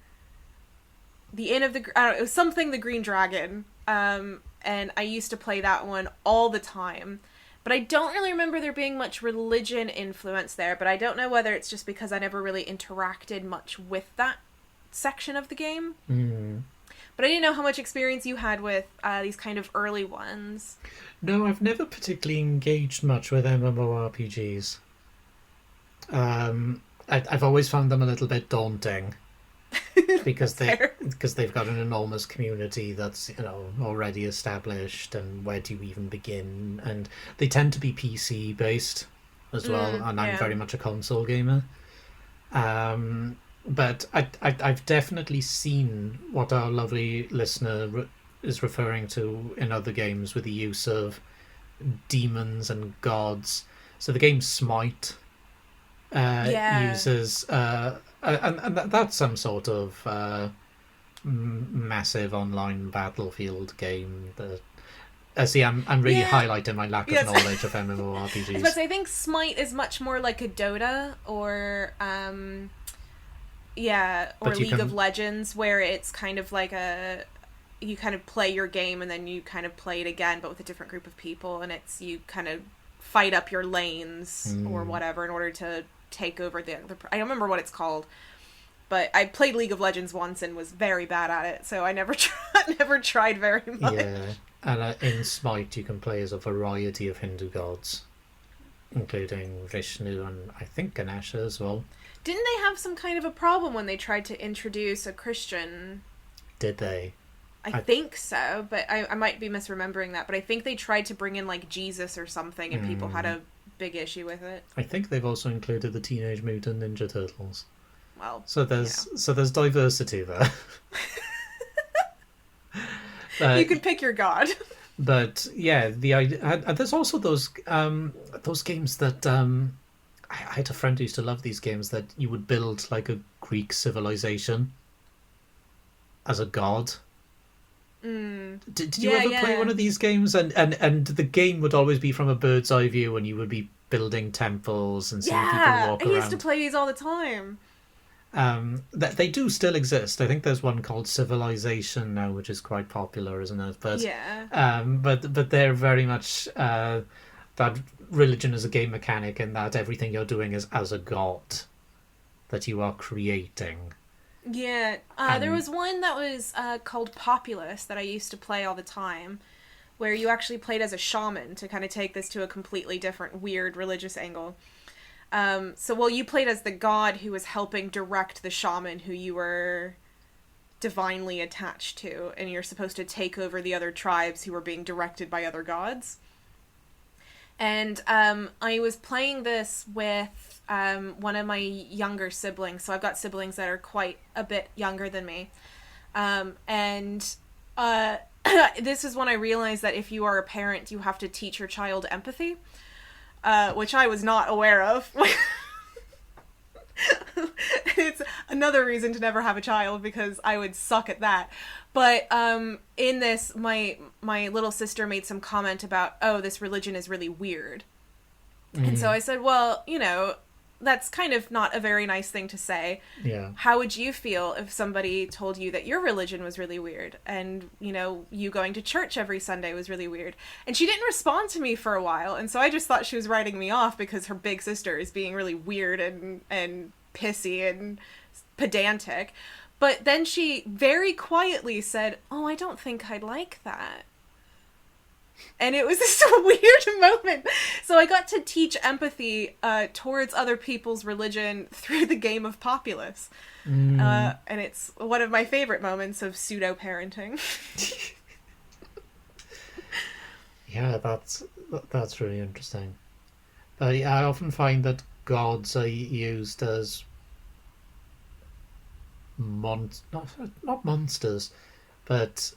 the Inn of the... I don't know, it was something the Green Dragon. And I used to play that one all the time. But I don't really remember there being much religion influence there, but I don't know whether it's just because I never really interacted much with that section of the game. But I didn't know how much experience you had with these kind of early ones. No, I've never particularly engaged much with MMORPGs. I've always found them a little bit daunting because they've got an enormous community that's already established, and where do you even begin? And they tend to be PC based as well, and I'm very much a console gamer. But I've definitely seen what our lovely listener is referring to in other games with the use of demons and gods. So the game Smite uses and that's some sort of massive online battlefield game that see I'm really highlighting my lack of knowledge of MMORPGs. But I think Smite is much more like a Dota or League of Legends, where it's kind of like you kind of play your game and then you kind of play it again but with a different group of people, and it's you kind of fight up your lanes or whatever in order to take over the I don't remember what it's called, but I played League of Legends once and was very bad at it, so I never tried very much. Yeah, and in Smite you can play as a variety of Hindu gods, including Vishnu and I think Ganesha as well. Didn't they have some kind of a problem when they tried to introduce a Christian? Did they? I think so, but I might be misremembering that, but I think they tried to bring in like Jesus or something, and people had a big issue with it. I think they've also included the Teenage Mutant Ninja Turtles. Well, so there's diversity there. You can pick your god. But yeah, the idea, there's also those games that I had a friend who used to love these games that you would build like a Greek civilization as a god. Did you Yeah, ever play yeah. one of these games? And the game would always be from a bird's eye view, and you would be building temples and seeing people Yeah, I walk used to around. play these all the time. That they do still exist. I think there's one called Civilization now, which is quite popular, isn't it? Yeah. But they're very much that religion is a game mechanic, and that everything you're doing is as a god that you are creating. Yeah. There And was one that was called Populous that I used to play all the time, where you actually played as a shaman to kind of take this to a completely different, weird religious angle. So you played as the god who was helping direct the shaman who you were divinely attached to, and you're supposed to take over the other tribes who were being directed by other gods. And I was playing this with one of my younger siblings. So I've got siblings that are quite a bit younger than me. And this is when I realized that if you are a parent, you have to teach your child empathy, which I was not aware of. It's another reason to never have a child because I would suck at that. But in this, my little sister made some comment about, oh, this religion is really weird. And so I said, well, that's kind of not a very nice thing to say. yeah, How would you feel if somebody told you that your religion was really weird and, you going to church every Sunday was really weird? And she didn't respond to me for a while. And so I just thought she was writing me off because her big sister is being really weird and pissy and pedantic. But then she very quietly said, oh, I don't think I'd like that. And it was this weird moment. So I got to teach empathy towards other people's religion through the game of Populous. And it's one of my favorite moments of pseudo-parenting. yeah, that's really interesting. But yeah, I often find that gods are used as not monsters, but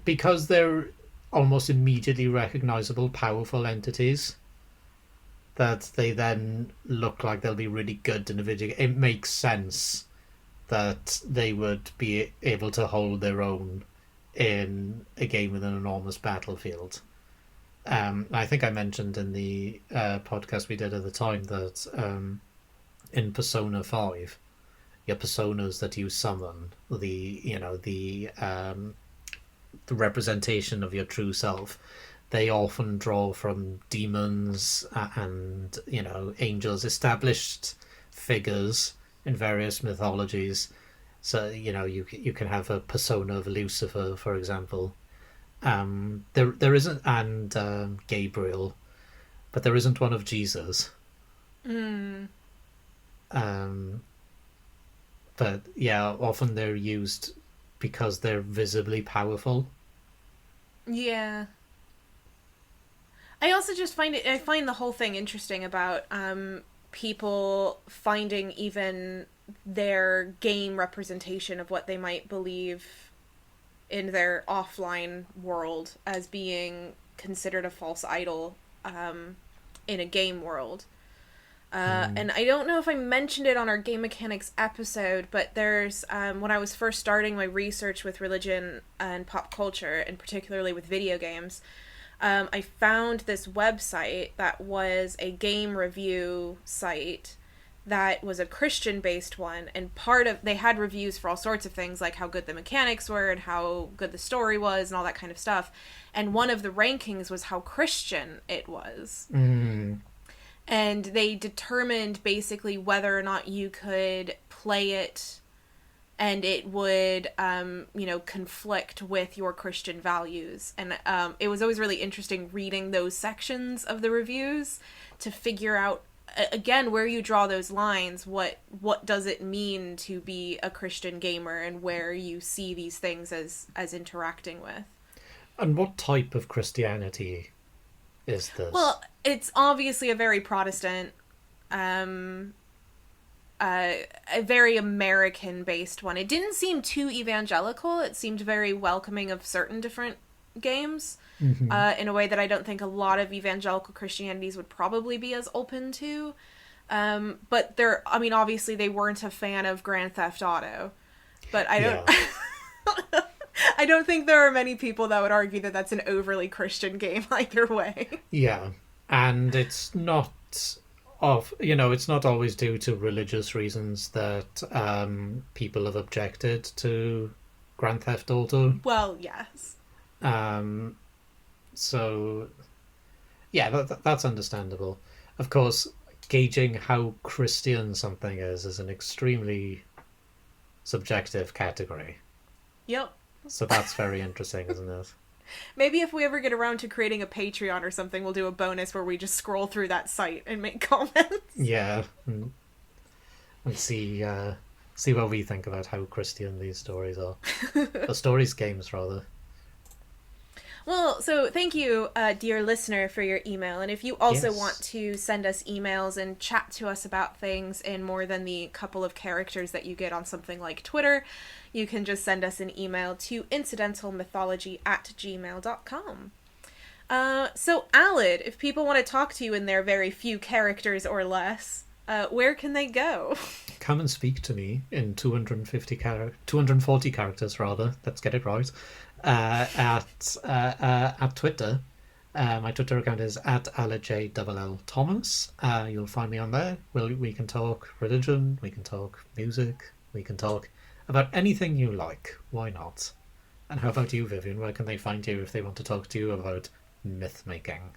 because they're almost immediately recognizable, powerful entities, that they then look like they'll be really good in a video game. It makes sense that they would be able to hold their own in a game with an enormous battlefield. I think I mentioned in the podcast we did at the time that in Persona 5, your personas that you summon, the representation of your true self, they often draw from demons and angels, established figures in various mythologies. So you can have a persona of Lucifer, for example. There isn't, and Gabriel, but there isn't one of Jesus. Mm. Um, but yeah, often they're used because they're visibly powerful. Yeah. I also just I find the whole thing interesting about people finding even their game representation of what they might believe in their offline world as being considered a false idol in a game world. And I don't know if I mentioned it on our game mechanics episode, but there's when I was first starting my research with religion and pop culture, and particularly with video games, I found this website that was a game review site that was a Christian-based one, and they had reviews for all sorts of things, like how good the mechanics were and how good the story was and all that kind of stuff. And one of the rankings was how Christian it was. Mm. And they determined basically whether or not you could play it and it would conflict with your Christian values. And it was always really interesting reading those sections of the reviews to figure out again where you draw those lines. What does it mean to be a Christian gamer, and where you see these things as interacting with. And what type of Christianity is this? Well, it's obviously a very Protestant, a very American-based one. It didn't seem too evangelical. It seemed very welcoming of certain different games, in a way that I don't think a lot of evangelical Christianities would probably be as open to. But obviously they weren't a fan of Grand Theft Auto. But I don't... Yeah. I don't think there are many people that would argue that that's an overly Christian game either way. Yeah, and it's not it's not always due to religious reasons that people have objected to Grand Theft Auto. Well, yes. Um, so yeah, that's understandable. Of course, gauging how Christian something is an extremely subjective category. Yep. So that's very interesting, isn't it? Maybe if we ever get around to creating a Patreon or something, we'll do a bonus where we just scroll through that site and make comments. Yeah, and see what we think about how Christian these stories are. The stories, games, rather. Well, so thank you, dear listener, for your email. And if you also Yes. want to send us emails and chat to us about things in more than the couple of characters that you get on something like Twitter, you can just send us an email to incidentalmythology@gmail.com. So, Alid, if people want to talk to you in their very few characters or less, where can they go? Come and speak to me in 240 characters, rather. Let's get it right. At Twitter. My Twitter account is at AlajLL You'll find me on there. We can talk religion, we can talk music, we can talk about anything you like. Why not? And how about you, Vivian? Where can they find you if they want to talk to you about myth making?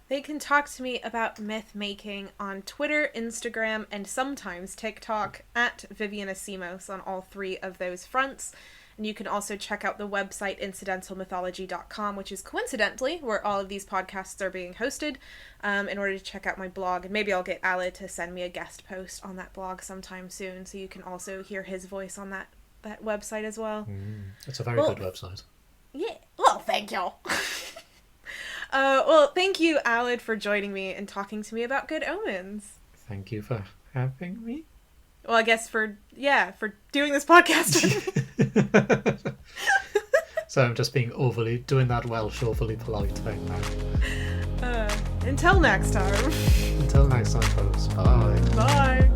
They can talk to me about myth making on Twitter, Instagram, and sometimes TikTok at Vivian Asimos on all three of those fronts. And you can also check out the website incidentalmythology.com, which is coincidentally where all of these podcasts are being hosted, in order to check out my blog. And maybe I'll get Alid to send me a guest post on that blog sometime soon, so you can also hear his voice on that website as well. It's a very good website. Yeah. Well, thank you. Well, thank you, Alid, for joining me and talking to me about Good Omens. Thank you for having me. Well, I guess for doing this podcast with me. So I'm just doing that Welsh, overly polite thing now. Until next time. Until next time, folks. Bye. Bye.